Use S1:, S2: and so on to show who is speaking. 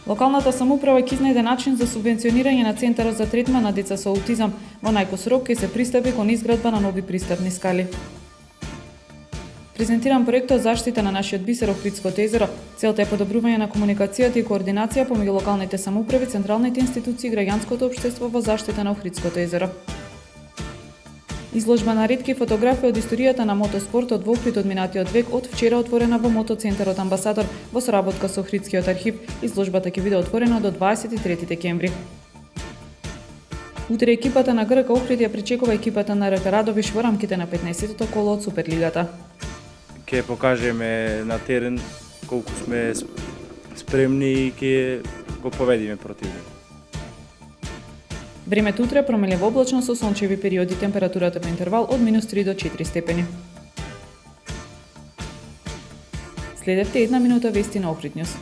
S1: Локалната самоуправа ќе изнајде начин за субвенционирање на Центарот за третман на деца со аутизам. Во најкос рок ќе се пристапи кон изградба на нови пристапни скали. Презентиран проектот заштита на нашиот бисер Охридското езеро. Целта е подобрување на комуникацијата и координација помеѓу локалните самоуправи, централните институции и граѓанското општество во заштита на Охридското езеро. Изложба на ретки фотографии од историјата на мотоспортот во Охрид од минатиот век од вчера отворена во Мотоцентарот Амбасадор во соработка со Охридскиот архив. Изложбата ќе биде отворена до 23 декември. Утре екипата на ГРК Охрид ја пречекува екипата на РК Радовиш во рамките на 15-тото коло од Суперлигата.
S2: Ќе покажеме на терен колку сме спремни и ќе го победиме противник.
S1: Времето утре промелево облачно со сончеви периоди, температурата во интервал од -3 до 4 степени. Следевте една минута вести на Охрид Нјус.